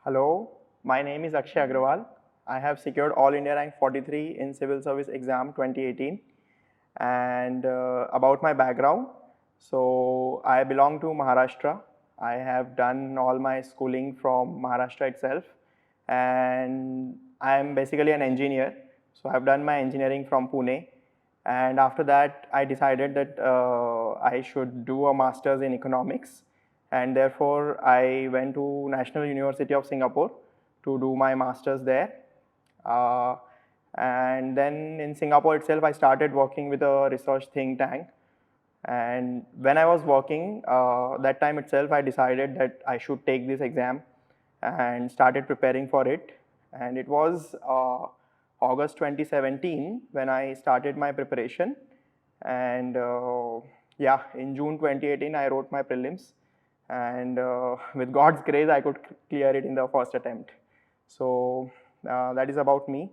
Hello, my name is Akshay Agrawal. I have secured All India Rank 43 in Civil Service Exam 2018. And about my background, so I belong to Maharashtra. I have done all my schooling from Maharashtra itself, and I am basically an engineer. So I've done my engineering from Pune, and after that I decided that I should do a master's in economics, and therefore I went to National University of Singapore to do my master's there. Uh, and then in Singapore itself, I started working with a research think tank. And when I was working, that time itself, I decided that I should take this exam and started preparing for it. And it was August 2017 when I started my preparation. And yeah, in June 2018, I wrote my prelims. And with God's grace, I could clear it in the first attempt. So that is about me.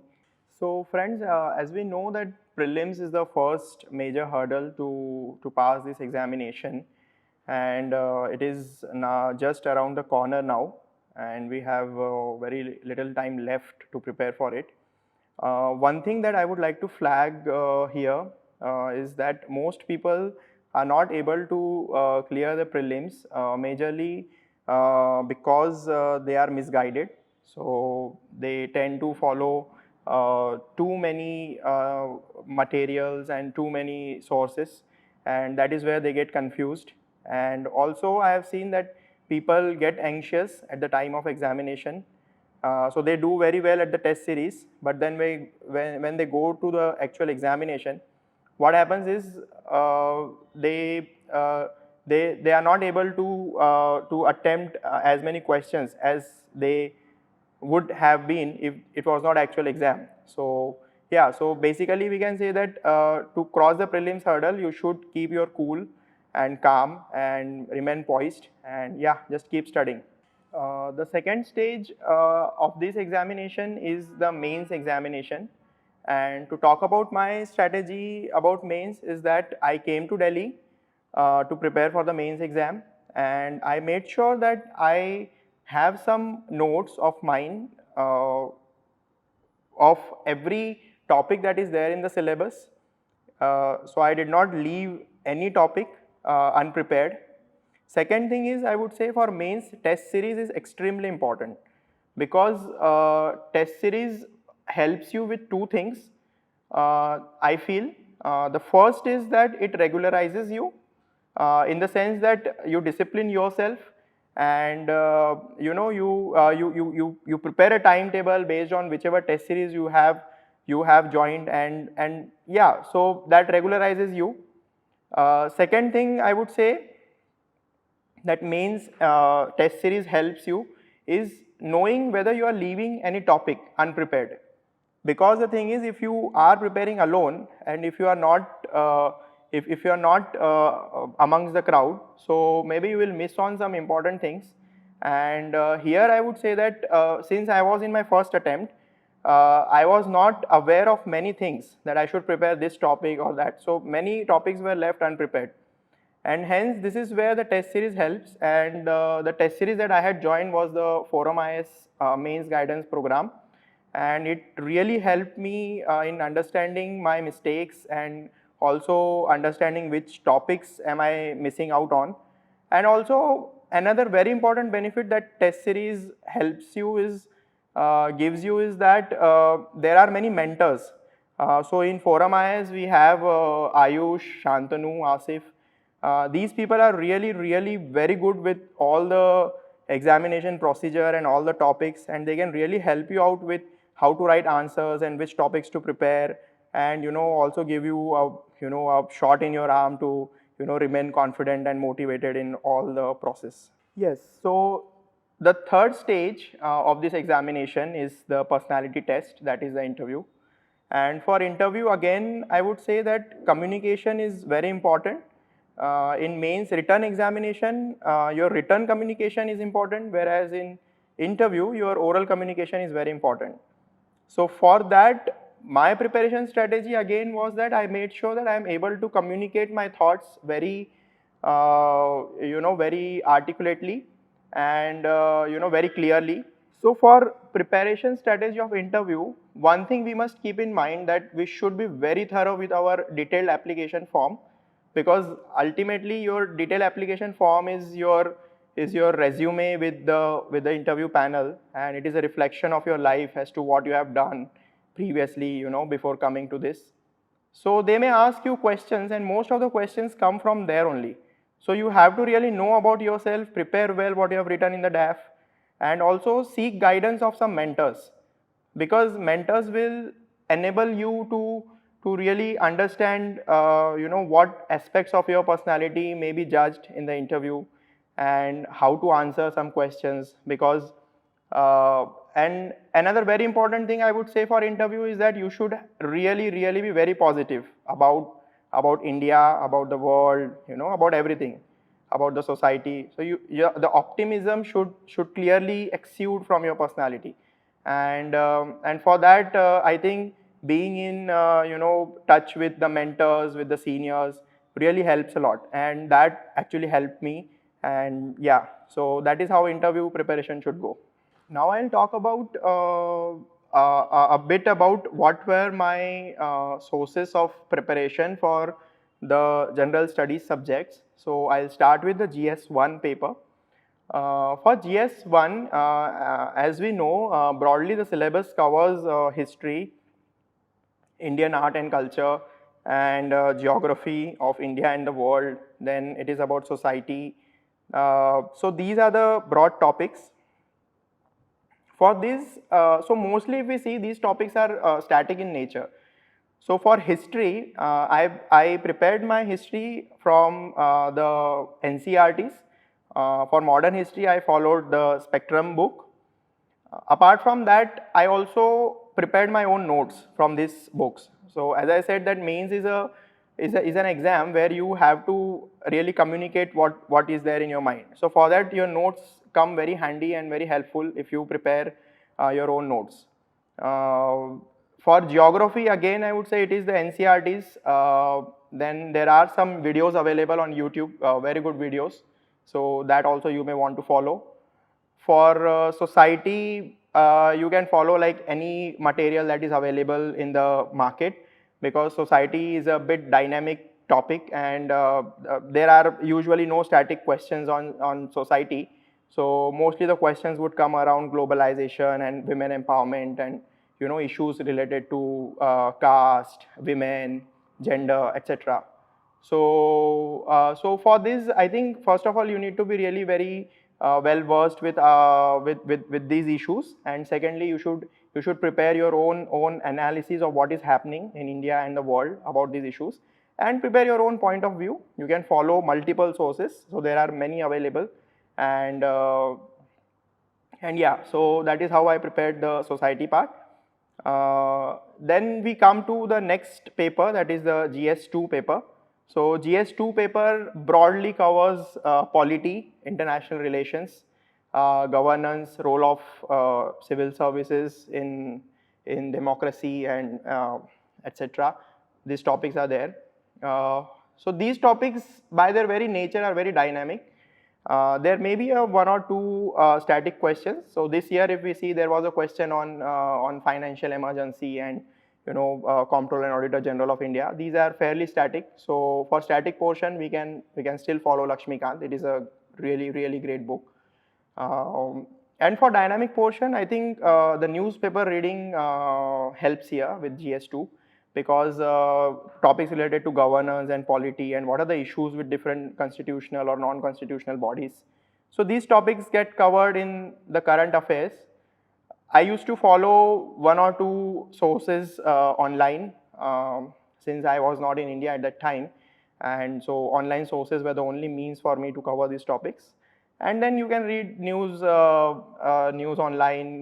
So friends, as we know that prelims is the first major hurdle to pass this examination, and it is now just around the corner now, and we have very little time left to prepare for it. One thing that I would like to flag here is that most people are not able to clear the prelims majorly because they are misguided. So they tend to follow too many materials and too many sources, and that is where they get confused. And also I have seen that people get anxious at the time of examination. So they do very well at the test series, but then when they go to the actual examination, what happens is they are not able to attempt as many questions as they would have been if it was not actual exam. So yeah, so basically we can say that to cross the prelims hurdle, you should keep your cool and calm and remain poised, and yeah, just keep studying. The second stage of this examination is the mains examination. And to talk about my strategy about mains is that I came to Delhi to prepare for the mains exam, and I made sure that I have some notes of mine of every topic that is there in the syllabus. So I did not leave any topic unprepared. Second thing is, I would say for mains, test series is extremely important because test series helps you with two things. I feel the first is that it regularizes you in the sense that you discipline yourself, and you prepare a timetable based on whichever test series you have joined, and yeah, so that regularizes you. Second thing I would say that mains test series helps you is knowing whether you are leaving any topic unprepared. Because the thing is, if you are preparing alone and if you are not if you are not amongst the crowd, so maybe you will miss on some important things. And here I would say that since I was in my first attempt, I was not aware of many things that I should prepare this topic or that. So many topics were left unprepared. And hence, this is where the test series helps. And the test series that I had joined was the ForumIAS mains guidance program. And it really helped me in understanding my mistakes and also understanding which topics am I missing out on. And also another very important benefit that test series helps you is gives you is that there are many mentors. So in ForumIAS we have Ayush, Shantanu, Asif. These people are really very good with all the examination procedure and all the topics, and they can really help you out with how to write answers and which topics to prepare, and also give you a shot in your arm to remain confident and motivated in all the process. Yes, so the third stage of this examination is the personality test, that is the interview. And for interview, again, I would say that communication is very important. In mains written examination, your written communication is important, whereas in interview, your oral communication is very important. So for that, my preparation strategy again was that I made sure that I am able to communicate my thoughts very, very articulately and very clearly. So for preparation strategy of interview, one thing we must keep in mind that we should be very thorough with our detailed application form, because ultimately your detailed application form is your resume with the interview panel, and it is a reflection of your life as to what you have done previously, before coming to this. So they may ask you questions, and most of the questions come from there only. So you have to really know about yourself, prepare well what you have written in the DAF, and also seek guidance of some mentors, because mentors will enable you to really understand what aspects of your personality may be judged in the interview, and how to answer some questions. Because and another very important thing I would say for interview is that you should really be very positive about India, about the world, about everything, about the society. So the optimism should clearly exude from your personality, and for that I think being in touch with the mentors, with the seniors, really helps a lot, and that actually helped me. And yeah, so that is how interview preparation should go. Now I'll talk about a bit about what were my sources of preparation for the general studies subjects. So I'll start with the GS1 paper. For GS1, as we know, broadly the syllabus covers history, Indian art and culture, and geography of India and the world. Then it is about society. So these are the broad topics. For this, so mostly if we see, these topics are static in nature. So for history, I prepared my history from the NCERTs. For modern history, I followed the Spectrum book. Apart from that, I also prepared my own notes from these books. So as I said, that mains is an exam where you have to really communicate what is there in your mind. So for that, your notes come very handy and very helpful if you prepare your own notes. For geography, again, I would say it is the NCERTs. Then there are some videos available on YouTube, very good videos. So that also you may want to follow. For society, you can follow like any material that is available in the market, because society is a bit dynamic topic, and there are usually no static questions on society. So mostly the questions would come around globalization and women empowerment, and issues related to caste, women, gender, etc. So for this, I think first of all you need to be really very well versed with these issues, and secondly you should prepare your own analysis of what is happening in India and the world about these issues, and prepare your own point of view. You can follow multiple sources, so there are many available, and yeah, so that is how I prepared the society part. Then we come to the next paper, that is the GS2 paper. So GS2 paper broadly covers polity, international relations, governance, role of civil services in democracy, and etc. These topics are there. So these topics by their very nature are very dynamic. There may be one or two static questions. So this year, if we see, there was a question on financial emergency and Comptroller and Auditor General of India. These are fairly static. So for static portion, we can still follow Lakshmikant. It is a really great book. And for dynamic portion, I think the newspaper reading helps here with GS2, because topics related to governance and polity and what are the issues with different constitutional or non-constitutional bodies. So these topics get covered in the current affairs. I used to follow one or two sources online since I was not in India at that time, and so online sources were the only means for me to cover these topics. And then you can read news online.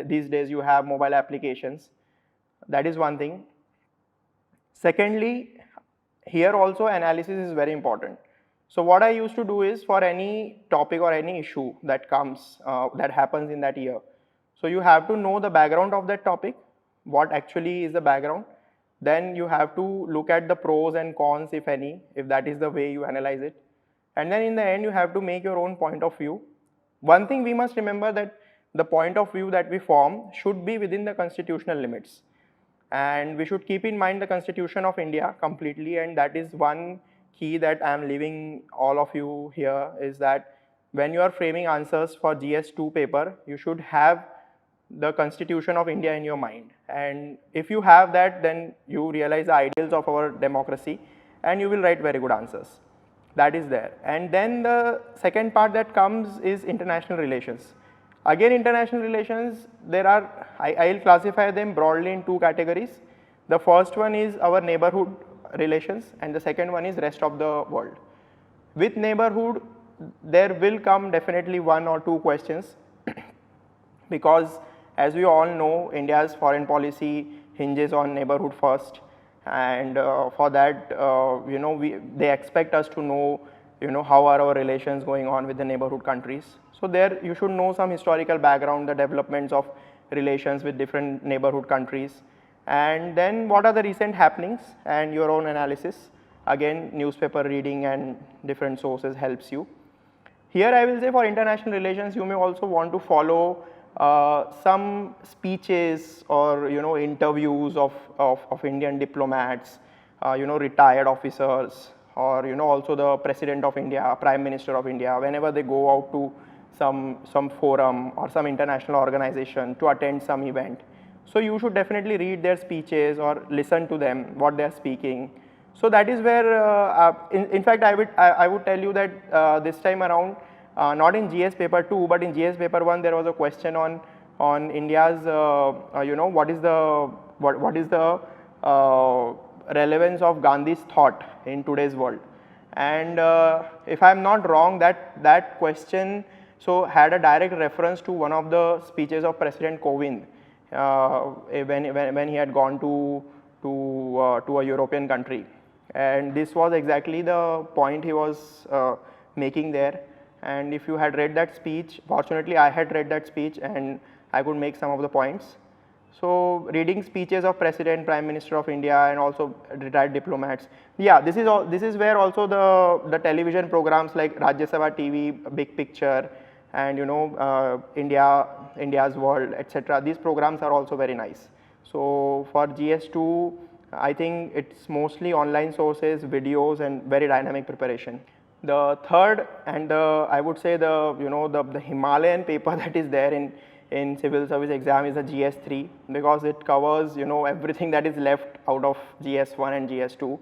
These days you have mobile applications. That is one thing. Secondly, here also analysis is very important. So what I used to do is, for any topic or any issue that comes, that happens in that year, so you have to know the background of that topic, what actually is the background. Then you have to look at the pros and cons, if any, if that is the way you analyze it. And then in the end, you have to make your own point of view. One thing we must remember, that the point of view that we form should be within the constitutional limits. And we should keep in mind the Constitution of India completely, and that is one key that I am leaving all of you here, is that when you are framing answers for GS2 paper, you should have the Constitution of India in your mind. And if you have that, then you realize the ideals of our democracy and you will write very good answers. That is there. And then the second part that comes is international relations. Again, international relations, I'll classify them broadly in two categories. The first one is our neighborhood relations, and the second one is rest of the world. With neighborhood, there will come definitely one or two questions because as we all know, India's foreign policy hinges on neighborhood first, and for that, they expect us to know, how are our relations going on with the neighborhood countries. So there you should know some historical background, the developments of relations with different neighborhood countries, and then what are the recent happenings and your own analysis. Again, newspaper reading and different sources helps you. Here I will say for international relations, you may also want to follow some speeches or interviews of Indian diplomats, retired officers, or also the President of India, Prime Minister of India, whenever they go out to some forum or some international organization to attend some event. So you should definitely read their speeches or listen to them, what they are speaking. So that is where, in fact, I would tell you that this time around, not in GS paper 2, but in GS paper 1, there was a question on India's, what is the relevance of Gandhi's thought in today's world. And if I am not wrong, that question had a direct reference to one of the speeches of President Kovind when he had gone to a European country. And this was exactly the point he was making there. And if you had read that speech, fortunately I had read that speech and I could make some of the points. So reading speeches of President, Prime Minister of India, and also retired diplomats. Yeah, this is where also the television programs like Rajya Sabha TV, Big Picture, and India's World, etc. These programs are also very nice. So for GS2, I think it's mostly online sources, videos, and very dynamic preparation. The third and I would say the Himalayan paper that is there in civil service exam is the GS3, because it covers everything that is left out of GS1 and GS2.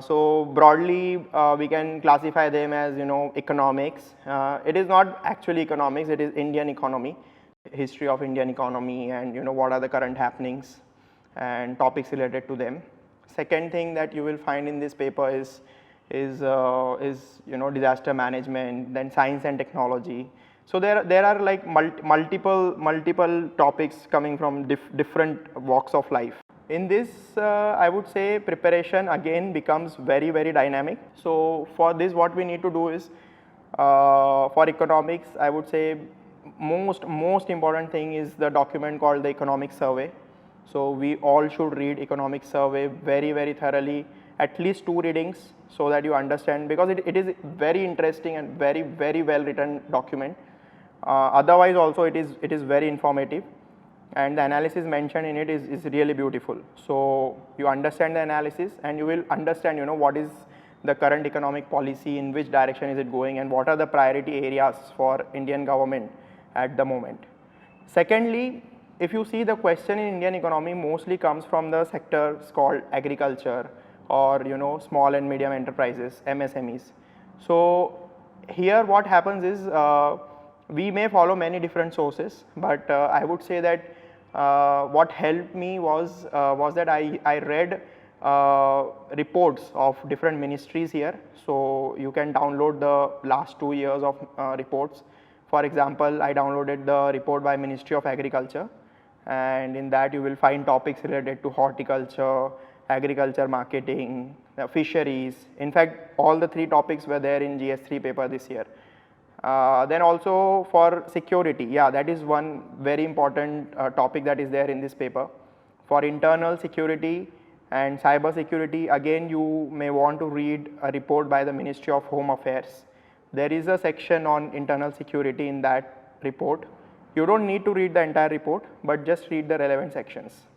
So broadly we can classify them as economics. It is not actually economics, it is Indian economy, history of Indian economy, and what are the current happenings and topics related to them. Second thing that you will find in this paper is disaster management, then science and technology. So there are like multiple topics coming from different walks of life. In this, I would say preparation again becomes very dynamic. So for this, what we need to do is, for economics, I would say most important thing is the document called the economic survey. So we all should read economic survey very thoroughly, at least 2 readings, so that you understand, because it is very interesting and very well written document. Otherwise also it is very informative, and the analysis mentioned in it is really beautiful. So you understand the analysis and you will understand what is the current economic policy, in which direction is it going, and what are the priority areas for Indian government at the moment. Secondly, if you see, the question in Indian economy mostly comes from the sectors called agriculture or small and medium enterprises, MSMEs. So here what happens is, we may follow many different sources, but I would say that what helped me was that I read reports of different ministries here. So you can download the last 2 years of reports. For example, I downloaded the report by Ministry of Agriculture, and in that you will find topics related to horticulture, agriculture marketing, fisheries. In fact, all the 3 topics were there in GS3 paper this year. Then also for security, yeah, that is one very important topic that is there in this paper. For internal security and cyber security, again you may want to read a report by the Ministry of Home Affairs. There is a section on internal security in that report, You don't need to read the entire report, but just read the relevant sections.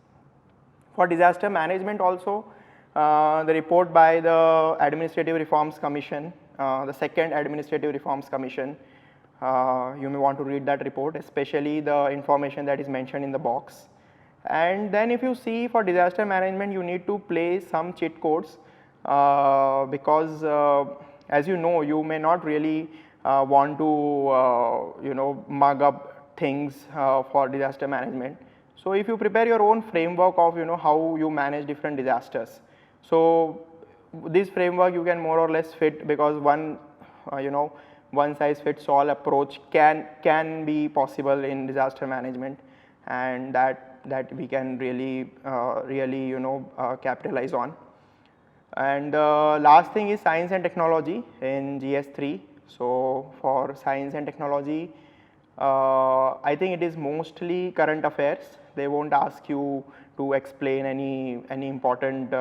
For disaster management also, the report by the Administrative Reforms Commission, the second Administrative Reforms Commission, you may want to read that report, especially the information that is mentioned in the box. And then if you see for disaster management, you need to play some cheat codes because as you know, you may not really want to mug up things for disaster management. So if you prepare your own framework of how you manage different disasters, so this framework you can more or less fit, because one one size fits all approach can be possible in disaster management, and that we can really capitalize on. And last thing is science and technology in GS3. So for science and technology, I think it is mostly current affairs. They won't ask you to explain any important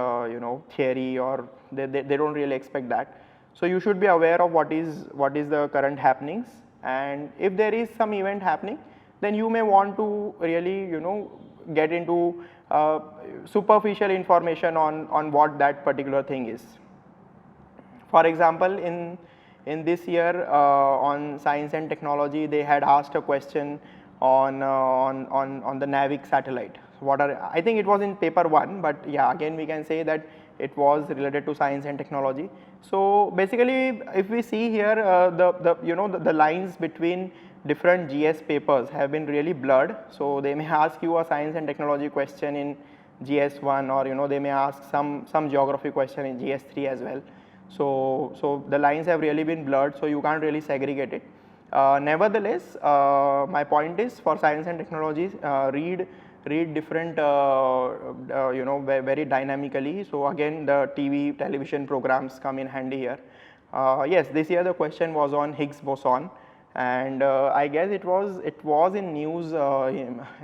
theory, or they don't really expect that. So you should be aware of what is the current happenings, and if there is some event happening, then you may want to really get into superficial information on what that particular thing is. For example, in this year on science and technology, they had asked a question on the NAVIC satellite. What are, I think it was in paper 1, but yeah, again we can say that it was related to science and technology. So basically, if we see here, the lines between different GS papers have been really blurred. So they may ask you a science and technology question in GS1, or they may ask some geography question in GS3 as well. So the lines have really been blurred, so you can't really segregate it. Nevertheless, my point is, for science and technologies, read different very dynamically. So again, the television programs come in handy here. Yes, this year the question was on Higgs boson, and I guess it was in news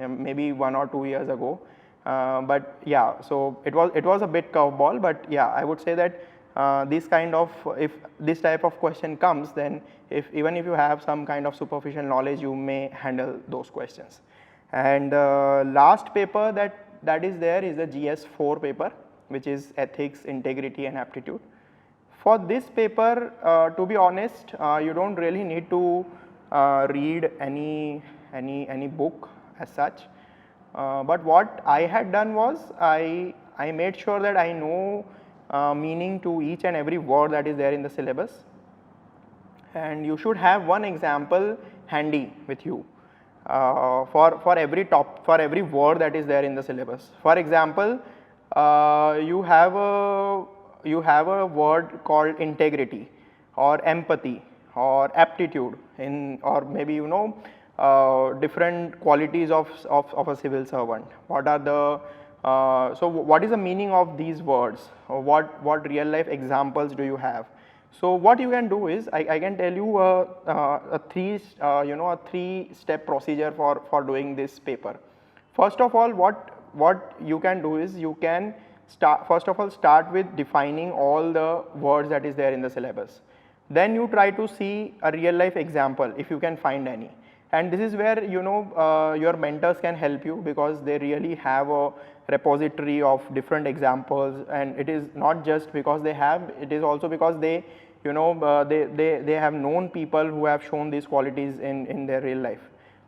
maybe 1 or 2 years ago. But yeah, so it was a bit curveball, but yeah, I would say that this kind of, if this type of question comes, then even if you have some kind of superficial knowledge, you may handle those questions. And last paper that is there is the GS4 paper, which is ethics, integrity and aptitude. For this paper, to be honest, you don't really need to read any book as such. But what I had done was, I made sure that I know meaning to each and every word that is there in the syllabus, and you should have one example handy with you for every word that is there in the syllabus. For example, you have a word called integrity or empathy or aptitude, or maybe different qualities of a civil servant. What are the so what is the meaning of these words, or what real life examples do you have? So what you can do is, I can tell you a three-step procedure for doing this paper. First of all, what you can do is, you can start with defining all the words that is there in the syllabus. Then you try to see a real life example if you can find any. And this is where your mentors can help you, because they really have a repository of different examples, and it is not just because they have, it is also because they they have known people who have shown these qualities in their real life.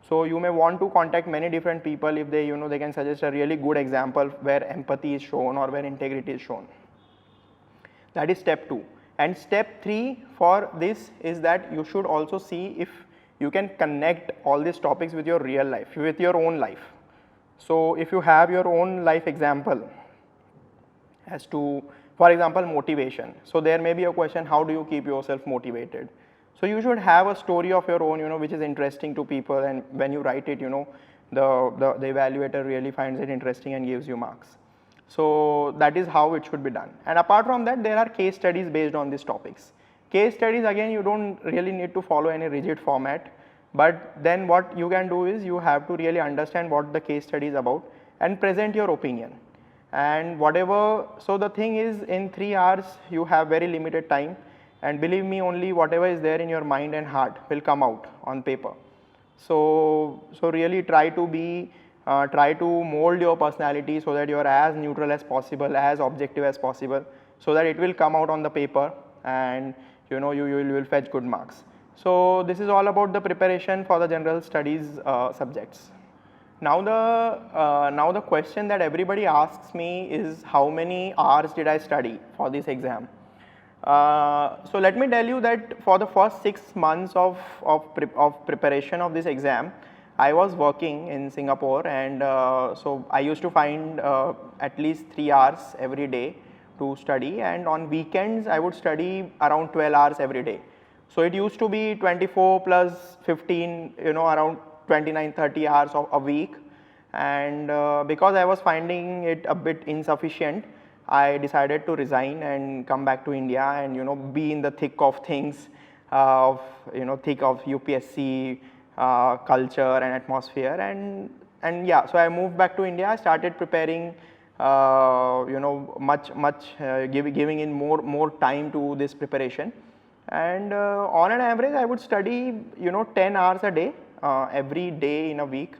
So you may want to contact many different people if they they can suggest a really good example where empathy is shown or where integrity is shown. That is step 2. And step 3 for this is that you should also see if you can connect all these topics with your real life, with your own life. So if you have your own life example as to, for example, motivation. So there may be a question, how do you keep yourself motivated? So you should have a story of your own, which is interesting to people, and when you write it, the evaluator really finds it interesting and gives you marks. So that is how it should be done. And apart from that, there are case studies based on these topics. Case studies, again, you don't really need to follow any rigid format, but then what you can do is, you have to really understand what the case study is about and present your opinion. And whatever, so the thing is, in 3 hours you have very limited time, and believe me, only whatever is there in your mind and heart will come out on paper. So really try to mold your personality so that you are as neutral as possible, as objective as possible, so that it will come out on the paper, and you will fetch good marks. So this is all about the preparation for the general studies subjects. Now the question that everybody asks me is, how many hours did I study for this exam? So let me tell you that for the first 6 months of preparation of this exam, I was working in Singapore, and so I used to find at least 3 hours every day to study, and on weekends I would study around 12 hours every day. So it used to be 24 plus 15, around 29-30 hours of a week, and because I was finding it a bit insufficient, I decided to resign and come back to India and be in the thick of things, of thick of UPSC culture and atmosphere, and yeah, so I moved back to India. I started preparing, giving in more time to this preparation, and on an average I would study 10 hours a day, every day in a week.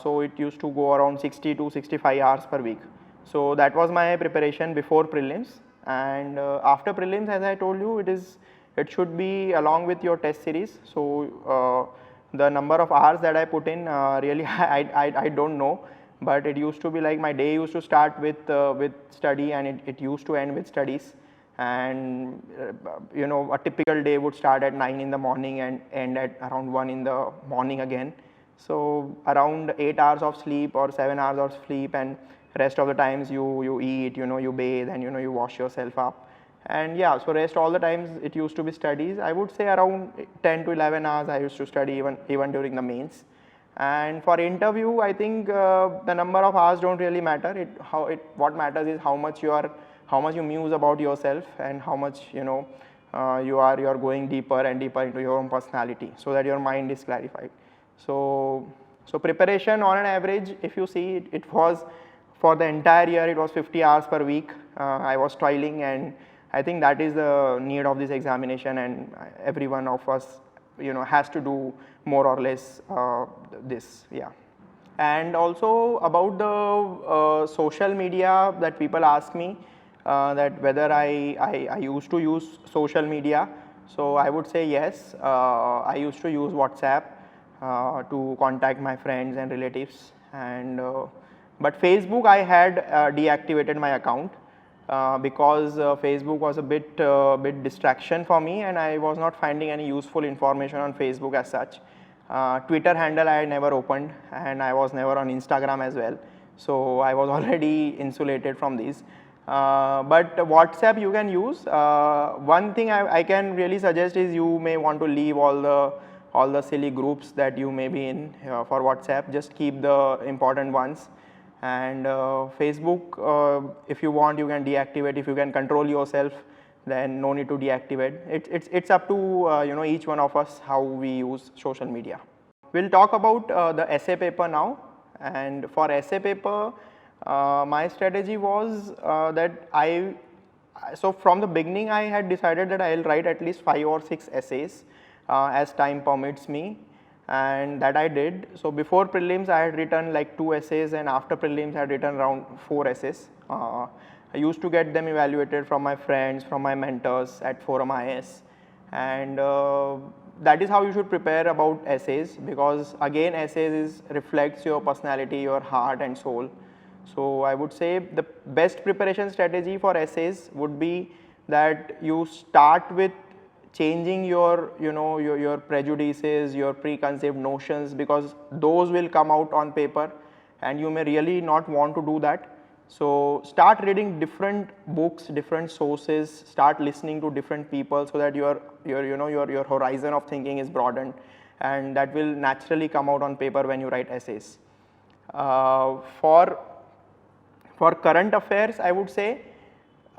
So it used to go around 60 to 65 hours per week. So that was my preparation before prelims, and after prelims, as I told you, it should be along with your test series. So the number of hours that I put in, really I don't know, but it used to be like my day used to start with study, and it used to end with studies. And a typical day would start at 9 in the morning and end at around 1 in the morning again. So around 8 hours of sleep or 7 hours of sleep, and rest of the times you eat, you bathe, and you wash yourself up. And yeah, so rest all the times it used to be studies. I would say around 10 to 11 hours I used to study even during the mains. And for interview, I think the number of hours don't really matter. What matters is how much you muse about yourself, and how much you are going deeper and deeper into your own personality, so that your mind is clarified. So preparation on an average, if you see, it was for the entire year, it was 50 hours per week. I was toiling, and I think that is the need of this examination, and every one of us has to do more or less this. Yeah. And also about the social media, that people ask me that whether I used to use social media. So I would say yes, I used to use WhatsApp to contact my friends and relatives, and but Facebook, I had deactivated my account because Facebook was a bit distraction for me, and I was not finding any useful information on Facebook as such. Twitter handle I had never opened, and I was never on Instagram as well, so I was already insulated from these. But WhatsApp you can use. One thing I can really suggest is, you may want to leave all the silly groups that you may be in for WhatsApp. Just keep the important ones. And Facebook, if you want, you can deactivate. If you can control yourself, then no need to deactivate. It's up to each one of us how we use social media. We'll talk about the essay paper now. And for essay paper, my strategy was that so from the beginning I had decided that I will write at least 5 or 6 essays as time permits me, and that I did. So before prelims I had written like 2 essays, and after prelims I had written around 4 essays. I used to get them evaluated from my friends, from my mentors at ForumIAS, and that is how you should prepare about essays, because again essays reflects your personality, your heart and soul. So I would say the best preparation strategy for essays would be that you start with changing your your prejudices, your preconceived notions, because those will come out on paper and you may really not want to do that. So start reading different books, different sources, start listening to different people, so that your horizon of thinking is broadened, and that will naturally come out on paper when you write essays. For current affairs, I would say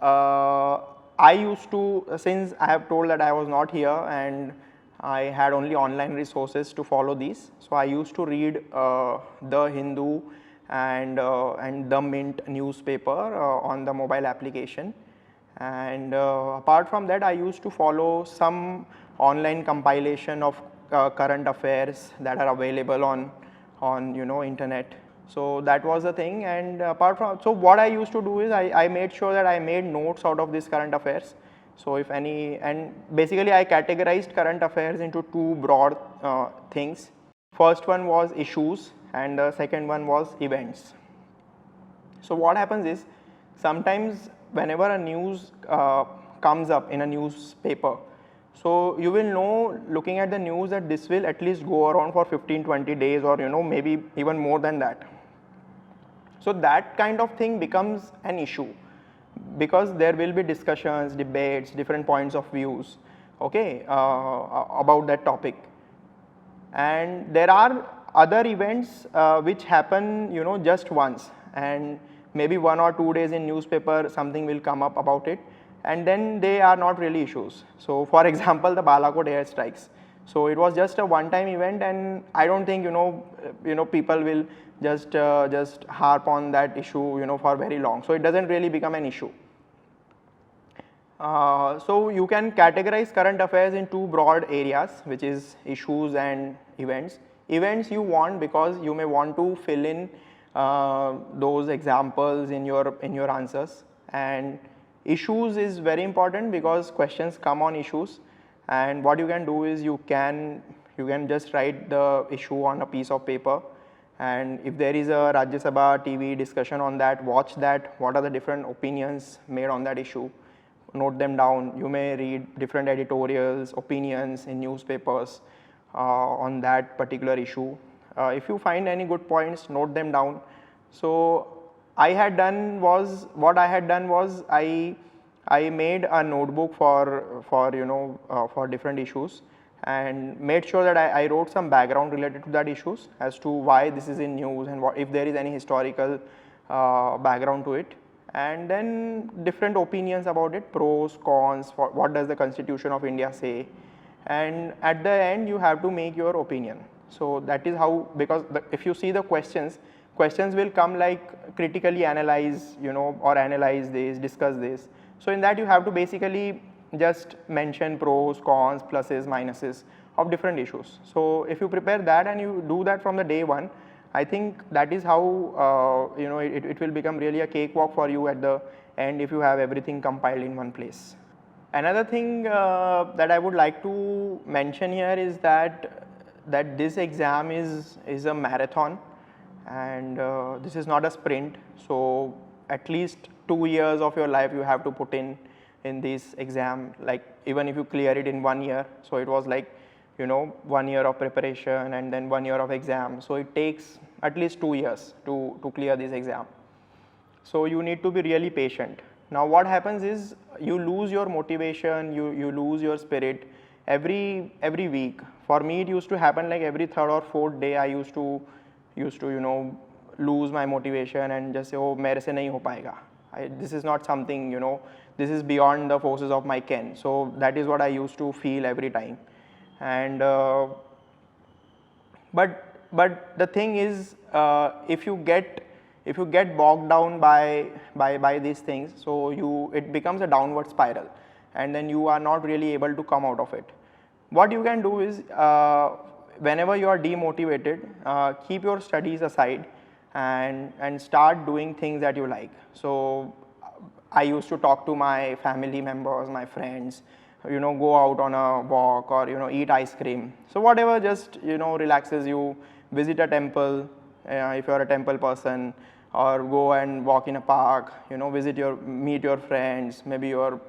I used to, since I have told that I was not here and I had only online resources to follow these, so I used to read The Hindu and The Mint newspaper on the mobile application. And apart from that, I used to follow some online compilation of current affairs that are available on internet. So that was the thing. And apart from, so what I used to do is I made sure that I made notes out of these current affairs. So if any, and basically I categorized current affairs into two broad things. First one was issues and the second one was events. So what happens is, sometimes whenever a news comes up in a newspaper, so you will know looking at the news that this will at least go around for 15-20 days, or maybe even more than that. So that kind of thing becomes an issue, because there will be discussions, debates, different points of views, okay, about that topic. And there are other events which happen just once, and maybe 1 or 2 days in newspaper something will come up about it, and then they are not really issues. So for example, the Balakot air strikes. So it was just a one-time event, and I don't think people will just harp on that issue for very long. So it doesn't really become an issue. So you can categorize current affairs in two broad areas, which is issues and events. Events you want because you may want to fill in those examples in your answers, and issues is very important because questions come on issues. And what you can do is you can just write the issue on a piece of paper, and if there is a Rajya Sabha TV discussion on that, watch that, what are the different opinions made on that issue, note them down. You may read different editorials, opinions in newspapers on that particular issue. If you find any good points, note them down. So what I had done was I made a notebook for different issues, and made sure that I wrote some background related to that issues as to why this is in news, and if there is any historical background to it, and then different opinions about it, pros, cons, what does the Constitution of India say, and at the end you have to make your opinion. So that is how, because if you see the questions will come like critically analyze, or analyze this, discuss this. So in that you have to basically just mention pros, cons, pluses, minuses of different issues. So if you prepare that and you do that from the day one, I think that is how it will become really a cakewalk for you at the end if you have everything compiled in one place. Another thing that I would like to mention here is that this exam is a marathon, and this is not a sprint. So at least 2 years of your life you have to put in this exam, like even if you clear it in 1 year. So it was like 1 year of preparation and then 1 year of exam. So it takes at least 2 years to clear this exam. So you need to be really patient. Now what happens is you lose your motivation, you lose your spirit every week. For me it used to happen like every third or fourth day. I used to lose my motivation and just say, oh, mere se nahi ho paega. This is not something, this is beyond the forces of my ken. So that is what I used to feel every time. And but the thing is, if you get bogged down by these things, so it becomes a downward spiral, and then you are not really able to come out of it. What you can do is, whenever you are demotivated, keep your studies aside and start doing things that you like. So I used to talk to my family members, my friends, go out on a walk, or eat ice cream. So whatever just relaxes you. Visit a temple if you are a temple person, or go and walk in a park. Meet your friends, maybe your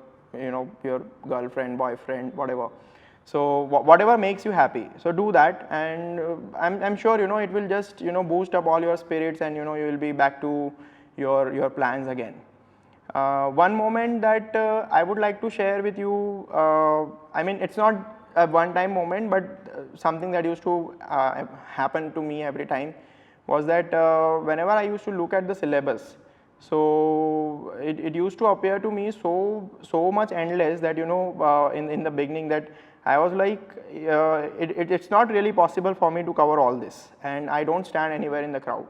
girlfriend, boyfriend, whatever. So whatever makes you happy, so do that, and I'm sure it will just boost up all your spirits, and you will be back to your plans again. One moment that I would like to share with you, I mean, it's not a one-time moment, but something that used to happen to me every time was that whenever I used to look at the syllabus, so it used to appear to me so much endless that in the beginning that I was like, it's not really possible for me to cover all this, and I don't stand anywhere in the crowd.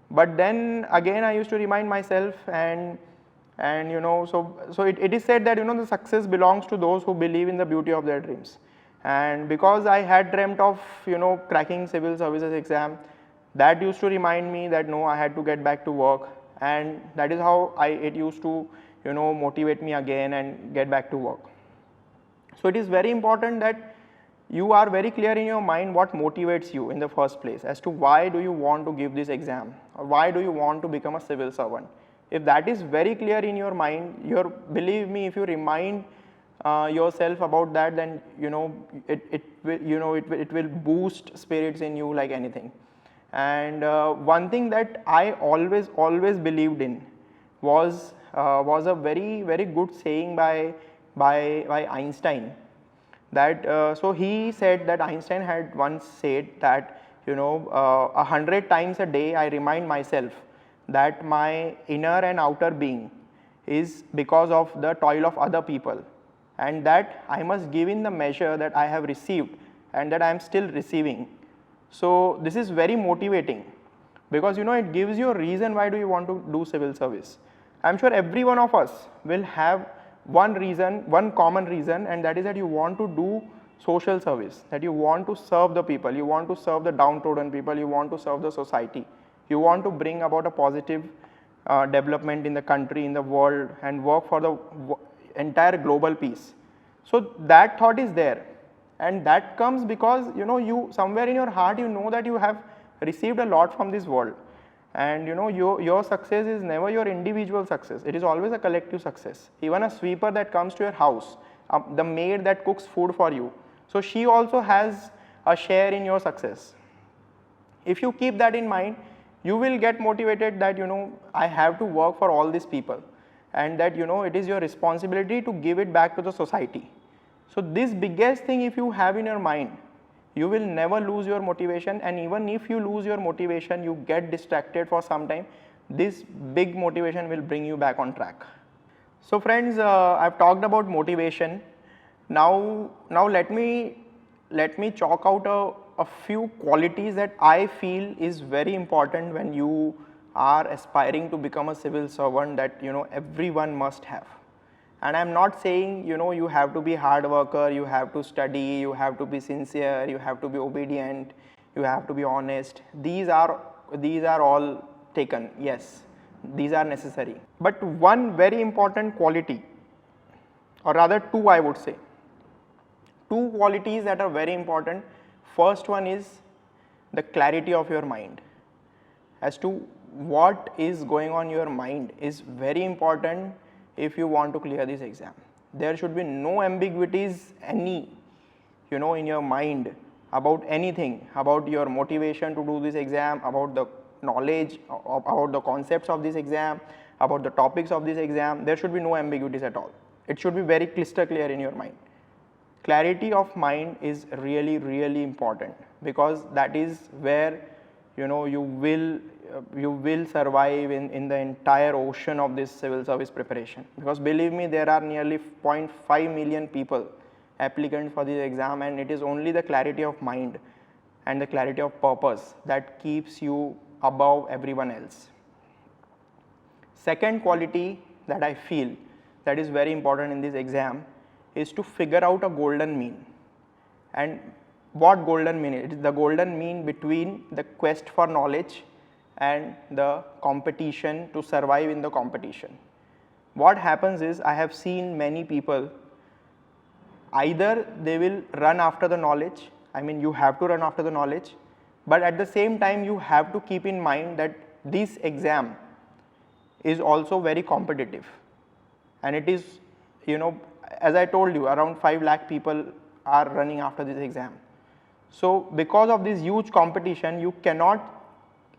But then again I used to remind myself, and so it is said that the success belongs to those who believe in the beauty of their dreams. And because I had dreamt of cracking civil services exam, that used to remind me that no, I had to get back to work, and that is how it used to motivate me again and get back to work. So it is very important that you are very clear in your mind what motivates you in the first place, as to why do you want to give this exam, or why do you want to become a civil servant. If that is very clear in your mind, believe me, if you remind yourself about that, then it will boost spirits in you like anything. And one thing that I always believed in was a very good saying by Einstein. That so he said that Einstein had once said that 100 times a day I remind myself that my inner and outer being is because of the toil of other people, and that I must give in the measure that I have received and that I am still receiving. So this is very motivating, because it gives you a reason why do you want to do civil service. I am sure every one of us will have one reason, one common reason, and that is that you want to do social service, that you want to serve the people, you want to serve the downtrodden people, you want to serve the society, you want to bring about a positive development in the country, in the world, and work for the entire global peace. So that thought is there, and that comes because you somewhere in your heart that you have received a lot from this world, and your success is never your individual success, it is always a collective success. Even a sweeper that comes to your house, the maid that cooks food for you, so she also has a share in your success. If you keep that in mind, you will get motivated that I have to work for all these people, and that it is your responsibility to give it back to the society. So this biggest thing if you have in your mind, you will never lose your motivation, and even if you lose your motivation, you get distracted for some time, this big motivation will bring you back on track. So friends, I've talked about motivation. Now let me chalk out a few qualities that I feel is very important when you are aspiring to become a civil servant, that everyone must have. And I'm not saying you have to be hard worker, you have to study, you have to be sincere, you have to be obedient, you have to be honest. These are all taken, yes, these are necessary. But one very important quality, or rather two, I would say, two qualities that are very important. First one is the clarity of your mind. As to what is going on in your mind is very important if you want to clear this exam. There should be no ambiguities in your mind about anything, about your motivation to do this exam, about the knowledge, about the concepts of this exam, about the topics of this exam. There should be no ambiguities at all. It should be very crystal clear in your mind. Clarity of mind is really important, because that is where you will survive in the entire ocean of this civil service preparation. Because believe me, there are nearly 0.5 million people applicants for this exam, and it is only the clarity of mind and the clarity of purpose that keeps you above everyone else. Second quality that I feel that is very important in this exam is to figure out a golden mean. And what golden mean? It is the golden mean between the quest for knowledge and the competition to survive in the competition. What happens is, I have seen many people, either they will run after the knowledge, I mean you have to run after the knowledge, but at the same time you have to keep in mind that this exam is also very competitive, and it is, as I told you, around 5 lakh people are running after this exam. So because of this huge competition, you cannot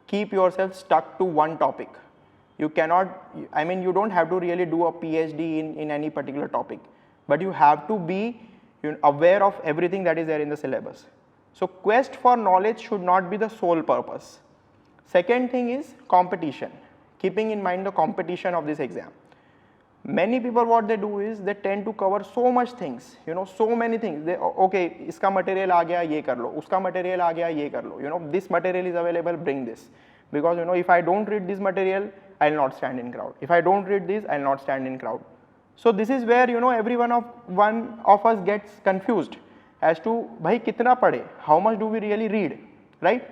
keep yourself stuck to one topic. You cannot, I mean you don't have to really do a PhD in any particular topic, but you have to be aware of everything that is there in the syllabus. So quest for knowledge should not be the sole purpose. Second thing is competition, keeping in mind the competition of this exam. Many people, what they do is they tend to cover so much things, so many things. They, okay, iska material aa gaya, ye kar lo, uska material aa gaya, ye kar lo, this material is available, bring this. Because if I don't read this material, I will not stand in crowd. If I don't read this, I will not stand in crowd. So this is where every one of us gets confused, as to bhai kitna padhe, how much do we really read, right?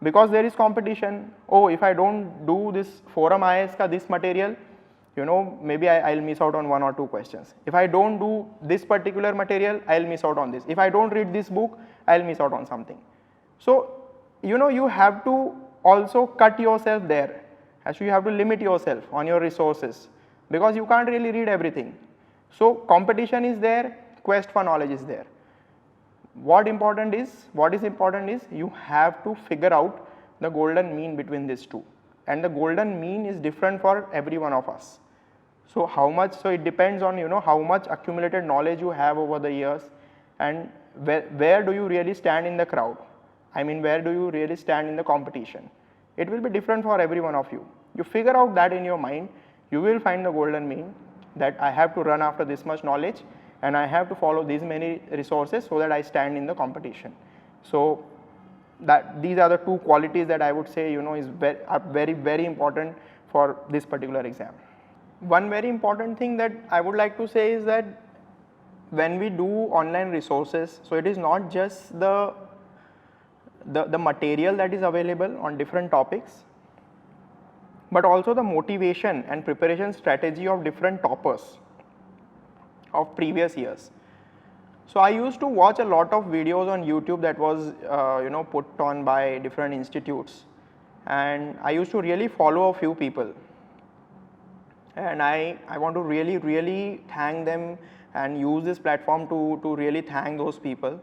Because there is competition. Oh, if I don't do this ForumIAS ka this material, you know, maybe I'll miss out on 1 or 2 questions. If I don't do this particular material, I'll miss out on this. If I don't read this book, I'll miss out on something. So, you know, you have to also cut yourself there. Actually, you have to limit yourself on your resources because you can't really read everything. So, competition is there, quest for knowledge is there. What is important is you have to figure out the golden mean between these two, and the golden mean is different for every one of us. So how much, so it depends on, you know, how much accumulated knowledge you have over the years, and where do you really stand in the crowd. I mean, where do you really stand in the competition. It will be different for every one of you. You figure out that in your mind, you will find the golden mean, that I have to run after this much knowledge and I have to follow these many resources so that I stand in the competition. So that these are the 2 qualities that I would say, you know, are very, very important for this particular exam. One very important thing that I would like to say is that when we do online resources, so it is not just the material that is available on different topics, but also the motivation and preparation strategy of different toppers of previous years. So I used to watch a lot of videos on YouTube that was you know, put on by different institutes, and I used to really follow a few people, and I want to really thank them and use this platform to really thank those people.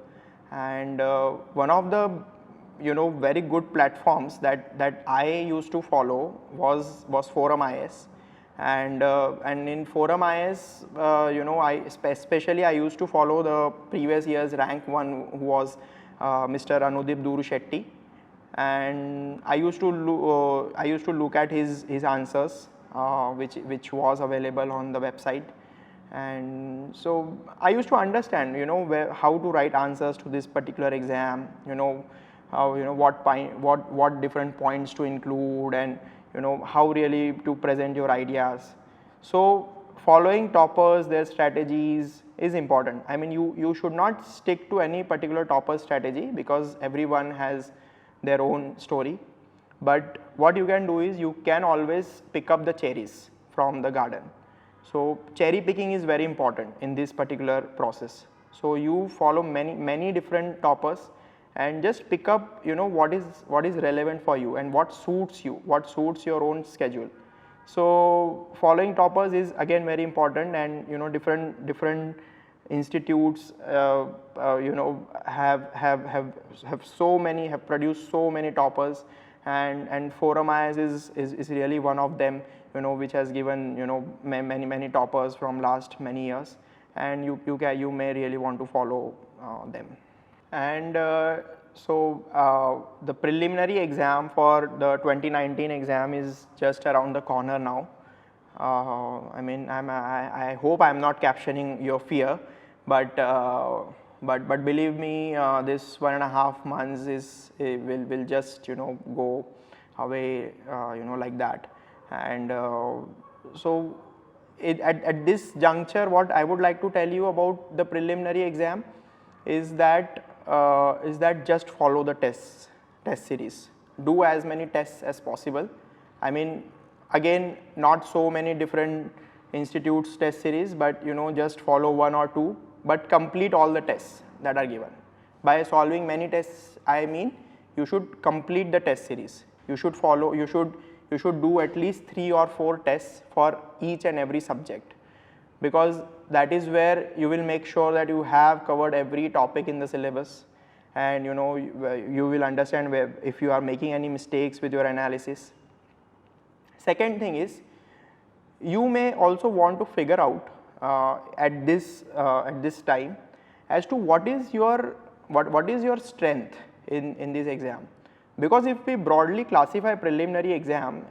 And one of the, you know, very good platforms that I used to follow was ForumIAS. And in ForumIAS, you know, especially I used to follow the previous year's rank 1, who was Mr. Anudip Durushetty, and I used to look at his answers, which was available on the website. And so I used to understand, you know, how to write answers to this particular exam, you know, how, you know, what different points to include, and, you know, how really to present your ideas. So following toppers, their strategies is important. I mean, you should not stick to any particular topper strategy because everyone has their own story. But what you can do is you can always pick up the cherries from the garden. So cherry picking is very important in this particular process. So you follow many different toppers and just pick up, you know, what is relevant for you and what suits you, what suits your own schedule. So following toppers is again very important, and, you know, different institutes you know, have produced so many toppers, and ForumIAS is really one of them, you know, which has given, you know, many toppers from last many years, and you may really want to follow them. And so the preliminary exam for the 2019 exam is just around the corner now. I mean, I hope I'm not capturing your fear, but believe me, this 1.5 months will just, you know, go away, you know, like that. And so at this juncture, what I would like to tell you about the preliminary exam is that just follow the test series. Do as many tests as possible. I mean, again, not so many different institutes test series, but, you know, just follow 1 or 2, but complete all the tests that are given. By solving many tests, I mean you should complete the test series. You should follow, you should do at least 3 or 4 tests for each and every subject, because that is where you will make sure that you have covered every topic in the syllabus, and, you know, you will understand where, if you are making any mistakes with your analysis. Second thing is, you may also want to figure out at this time as to what is your strength in this exam. Because if we broadly classify preliminary exam,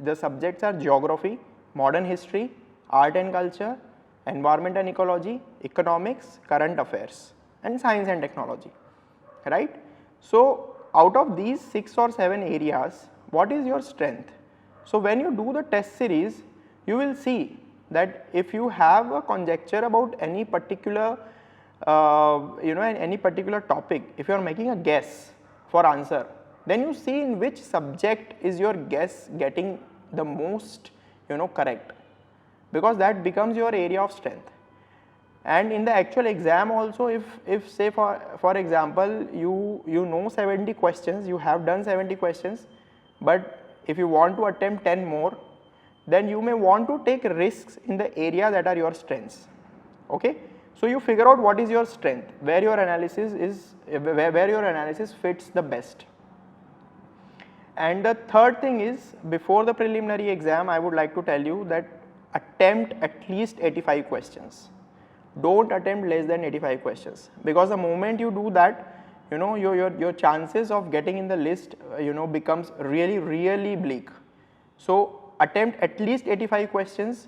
the subjects are geography, modern history, art and culture, environment and ecology, economics, current affairs, and science and technology, right? So out of these 6 or 7 areas, what is your strength? So when you do the test series, you will see that if you have a conjecture about any particular any particular topic, if you are making a guess for answer, then you see in which subject is your guess getting the most correct, because that becomes your area of strength. And in the actual exam also, if say for example you know 70 questions, you have done 70 questions, but if you want to attempt 10 more, then you may want to take risks in the area that are your strengths. Okay, so you figure out what is your strength, where your analysis fits the best. And the third thing is, before the preliminary exam, I would like to tell you that attempt at least 85 questions. Don't attempt less than 85 questions, because the moment you do that, your chances of getting in the list becomes really bleak. So attempt at least 85 questions,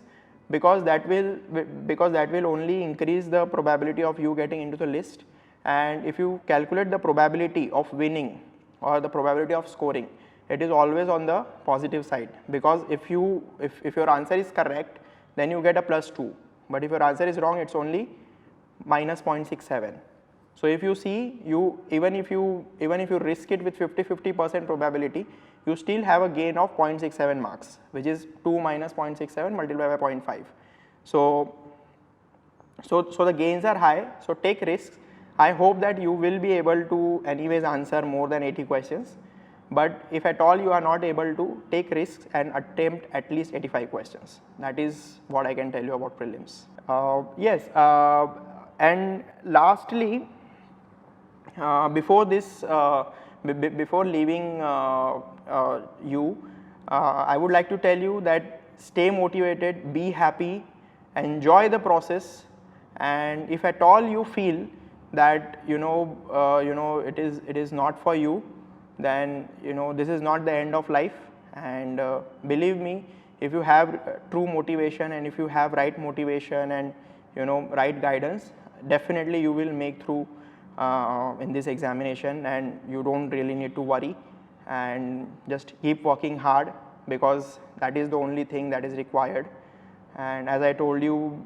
because that will only increase the probability of you getting into the list. And if you calculate the probability of winning or the probability of scoring, it is always on the positive side, because if your answer is correct, then you get a +2, but if your answer is wrong, it's only -0.67. So if you see, even if you risk it with 50% probability, you still have a gain of 0.67 marks, which is 2 minus 0.67 multiplied by 0.5. So the gains are high, so take risks. I hope that you will be able to anyways answer more than 80 questions, but if at all you are not able to, take risks and attempt at least 85 questions. That is what I can tell you about prelims. Yes, and lastly, before this, before leaving I would like to tell you that stay motivated, be happy, enjoy the process, and if at all you feel that it is not for you, then this is not the end of life. And believe me, if you have true motivation, and if you have right motivation and right guidance, definitely you will make through in this examination, and you don't really need to worry, and just keep working hard, because that is the only thing that is required. And as I told you,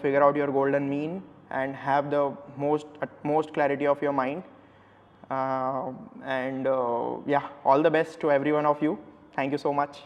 figure out your golden mean and have the utmost clarity of your mind. Yeah, all the best to every one of you. Thank you so much.